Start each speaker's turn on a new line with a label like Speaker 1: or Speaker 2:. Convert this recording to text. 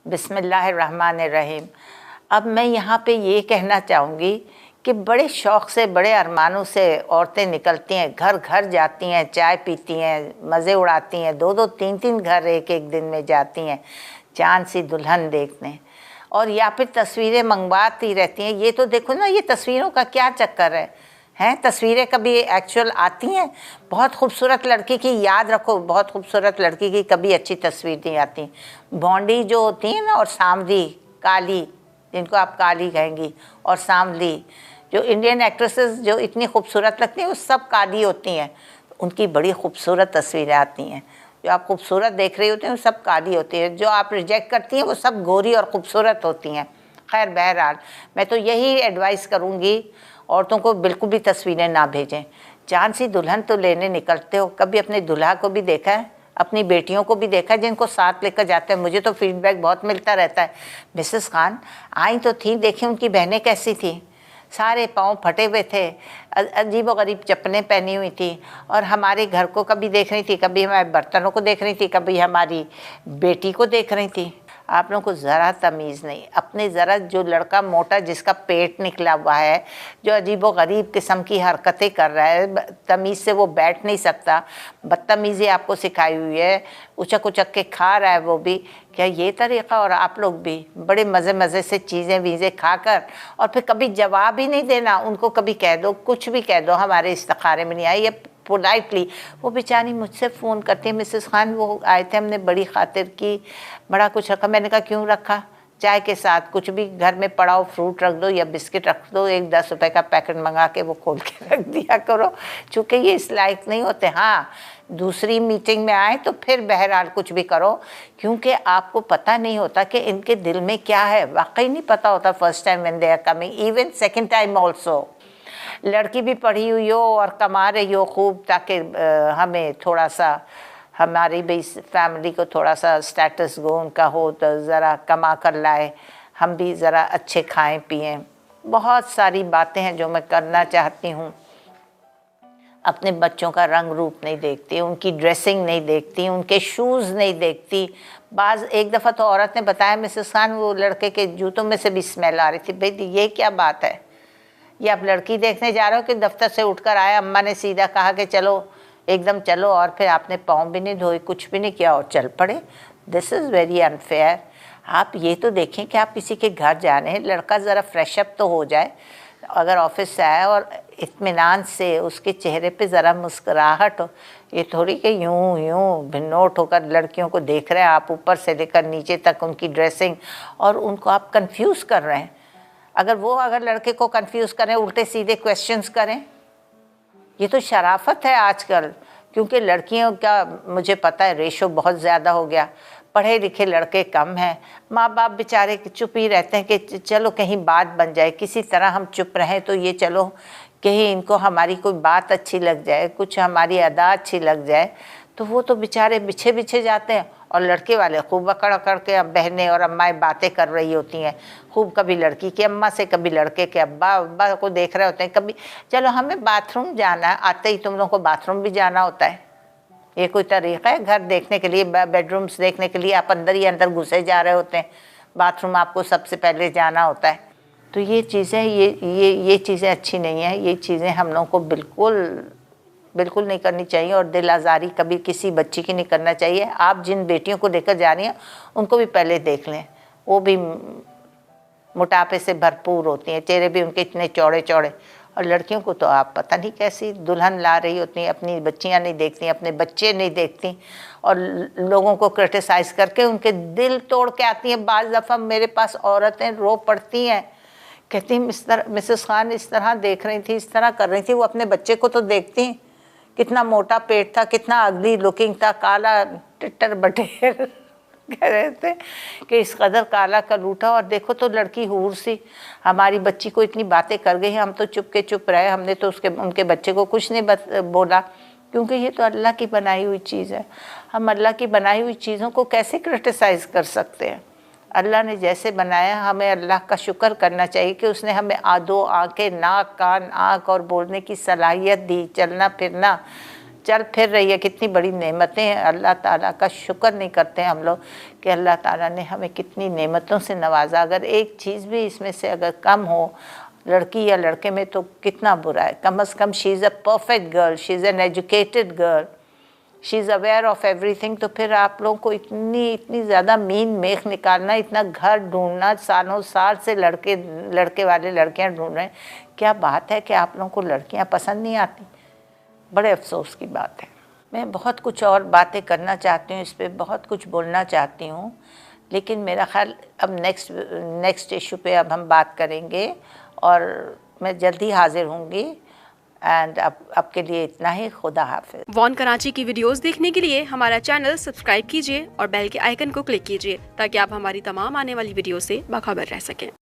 Speaker 1: बिस्मिल्लाहिर्रहमानिर्रहीम। अब मैं यहाँ पे ये कहना चाहूँगी कि बड़े शौक़ से, बड़े अरमानों से औरतें निकलती हैं, घर घर जाती हैं, चाय पीती हैं, मज़े उड़ाती हैं, 2-2 3-3 घर एक दिन में जाती हैं चाँद सी दुल्हन देखने, और या फिर तस्वीरें मंगवाती रहती हैं। ये तो देखो ना, ये तस्वीरों का क्या चक्कर है तस्वीरें कभी एक्चुअल आती हैं? बहुत खूबसूरत लड़की की, याद रखो, बहुत खूबसूरत लड़की की कभी अच्छी तस्वीर नहीं आती। बॉन्डी जो होती है ना, और सांवली, काली, जिनको आप काली कहेंगी, और सांवली, जो इंडियन एक्ट्रेसेस जो इतनी खूबसूरत लगती हैं वो सब काली होती हैं, उनकी बड़ी खूबसूरत तस्वीरें आती हैं। जो आप खूबसूरत देख रही होती हैं वो सब काली होती है, जो आप रिजेक्ट करती हैं वो सब गोरी और ख़ूबसूरत होती हैं। खैर, बहरहाल मैं तो यही एडवाइस करूँगी, औरतों को बिल्कुल भी तस्वीरें ना भेजें। चाँद सी दुल्हन तो लेने निकलते हो, कभी अपने दूल्हा को भी देखा है, अपनी बेटियों को भी देखा है जिनको साथ लेकर जाते हैं? मुझे तो फीडबैक बहुत मिलता रहता है, मिसेस खान आई तो थी, देखी उनकी बहनें कैसी थी, सारे पाँव फटे हुए थे, अजीब व गरीब चप्पलें पहनी हुई थी, और हमारे घर को कभी देख रही थी, कभी हमारे बर्तनों को देख रही थी, कभी हमारी बेटी को देख रही थी। आप लोगों को ज़रा तमीज़ नहीं। अपने ज़रा, जो लड़का मोटा जिसका पेट निकला हुआ है, जो अजीब व गरीब किस्म की हरकतें कर रहा है, तमीज़ से वो बैठ नहीं सकता, बदतमीज़ी आपको सिखाई हुई है, उचक उचक के खा रहा है वो भी, क्या ये तरीक़ा? और आप लोग भी बड़े मज़े मज़े से चीज़ें वीज़ें खाकर, और फिर कभी जवाब ही नहीं देना उनको। कभी कह दो, कुछ भी कह दो, हमारे इस्तिखारे में नहीं आई, ये पोलाइटली। वो बेचारी मुझसे फ़ोन करती है, मिसेस खान वो आए थे, हमने बड़ी खातिर की, बड़ा कुछ रखा। मैंने कहा क्यों रखा? चाय के साथ कुछ भी घर में पड़ा हो, फ्रूट रख दो या बिस्किट रख दो, एक 10 रुपए का पैकेट मंगा के वो खोल के रख दिया करो, चूँकि ये इस लायक नहीं होते। हाँ, दूसरी मीटिंग में आए तो फिर बहरहाल कुछ भी करो, क्योंकि आपको पता नहीं होता कि इनके दिल में क्या है, वाकई नहीं पता होता first time when they are coming, even second time also. लड़की भी पढ़ी हुई हो और कमा रही हो खूब, ताकि हमें थोड़ा सा, हमारी भी फैमिली को थोड़ा सा स्टेटस गो उनका हो, तो ज़रा कमा कर लाए, हम भी ज़रा अच्छे खाएं पिएं। बहुत सारी बातें हैं जो मैं करना चाहती हूँ। अपने बच्चों का रंग रूप नहीं देखती, उनकी ड्रेसिंग नहीं देखती, उनके शूज़ नहीं देखती। एक दफ़ा तो औरत ने बताया, मिसेस खान वो लड़के के जूतों में से भी स्मेल आ रही थी। भाई ये क्या बात है? ये आप लड़की देखने जा रहे हो कि दफ्तर से उठकर आए, अम्मा ने सीधा कहा कि चलो, एकदम चलो, और फिर आपने पाँव भी नहीं धोए, कुछ भी नहीं किया और चल पड़े? This is very unfair. आप ये तो देखें कि आप किसी के घर जा रहे हैं, लड़का ज़रा फ्रेशअप तो हो जाए, अगर ऑफिस से आया और इत्मीनान से उसके चेहरे पे ज़रा मुस्कुराहट हो। ये थोड़ी कि यूं यूं भिन्नोट होकर लड़कियों को देख रहे हैं आप, ऊपर से लेकर नीचे तक उनकी ड्रेसिंग, और उनको आप कंफ्यूज कर रहे हैं। अगर लड़के को कंफ्यूज करें, उल्टे सीधे क्वेश्चंस करें, ये तो शराफत है आजकल। क्योंकि लड़कियों का मुझे पता है रेशो बहुत ज़्यादा हो गया, पढ़े लिखे लड़के कम हैं, माँ बाप बेचारे चुप ही रहते हैं कि चलो कहीं बात बन जाए, किसी तरह हम चुप रहें, तो ये चलो कहीं इनको हमारी कोई बात अच्छी लग जाए, कुछ हमारी अदा अच्छी लग जाए, तो वो तो बेचारे बिछे बिछे जाते हैं। और लड़के वाले खूब अकड़ अकड़ के बहनें और अम्माएँ बातें कर रही होती हैं खूब, कभी लड़की की अम्मा से, कभी लड़के के अब्बा को देख रहे होते हैं। कभी चलो हमें बाथरूम जाना है, आते ही तुम लोगों को बाथरूम भी जाना होता है? ये कोई तरीक़ा है? घर देखने के लिए, बेडरूम्स देखने के लिए आप अंदर ही अंदर घुसे जा रहे होते हैं, बाथरूम आपको सबसे पहले जाना होता है। तो ये चीज़ें ये चीज़ें अच्छी नहीं हैं। ये चीज़ें हम लोगों को बिल्कुल नहीं करनी चाहिए, और दिल आज़ारी कभी किसी बच्ची की नहीं करना चाहिए। आप जिन बेटियों को लेकर जा रही हैं उनको भी पहले देख लें, वो भी मोटापे से भरपूर होती हैं, चेहरे भी उनके इतने चौड़े चौड़े। और लड़कियों को तो आप पता नहीं कैसी दुल्हन ला रही होती हैं, अपनी बच्चियां नहीं देखती, अपने बच्चे नहीं देखती, और लोगों को क्रिटिसाइज़ करके उनके दिल तोड़ के आती हैं। बाज़ दफ़ा मेरे पास औरतें रो पड़ती हैं, कहती हैं मिसेस खान इस तरह देख रही थी, इस तरह कर रही थी। वो अपने बच्चे को तो देखती, कितना मोटा पेट था, कितना अगली लुकिंग था, काला टिट्टर बटेर कह रहे थे कि इस कदर काला का लूटा, और देखो तो लड़की हूर सी, हमारी बच्ची को इतनी बातें कर गई, हम तो चुप के चुप रहे, हमने तो उनके बच्चे को कुछ नहीं बोला, क्योंकि ये तो अल्लाह की बनाई हुई चीज़ है। हम अल्लाह की बनाई हुई चीज़ों को कैसे क्रिटिसाइज़ कर सकते हैं? अल्लाह ने जैसे बनाया, हमें अल्लाह का शुक्र करना चाहिए कि उसने हमें दो आँखें, नाक, कान, आँख और बोलने की सलाहियत दी, चलना फिरना, चल फिर रही है, कितनी बड़ी नेमतें हैं। अल्लाह ताला का शुक्र नहीं करते हैं हम लोग कि अल्लाह ताला ने हमें कितनी नेमतों से नवाजा। अगर एक चीज़ भी इसमें से अगर कम हो लड़की या लड़के में तो कितना बुरा है। कम से come she is a perfect girl, she is an educated girl, she is aware of everything. तो फिर आप लोगों को इतनी ज़्यादा मीन मेख निकालना, इतना घर ढूंढना, सालों साल से लड़के वाले लड़कियां ढूंढ रहे हैं। क्या बात है कि आप लोगों को लड़कियां पसंद नहीं आती? बड़े अफसोस की बात है। मैं बहुत कुछ और बातें करना चाहती हूँ, इस पर बहुत कुछ बोलना चाहती हूँ, लेकिन मेरा ख्याल अब नेक्स्ट इशू पे अब हम बात करेंगे और मैं जल्दी हाजिर होंगी। एंड अब के लिए इतना ही। खुदा हाफिज।
Speaker 2: वॉन कराची की वीडियोस देखने के लिए हमारा चैनल सब्सक्राइब कीजिए और बेल के आइकन को क्लिक कीजिए ताकि आप हमारी तमाम आने वाली वीडियो से बाखबर रह सकें।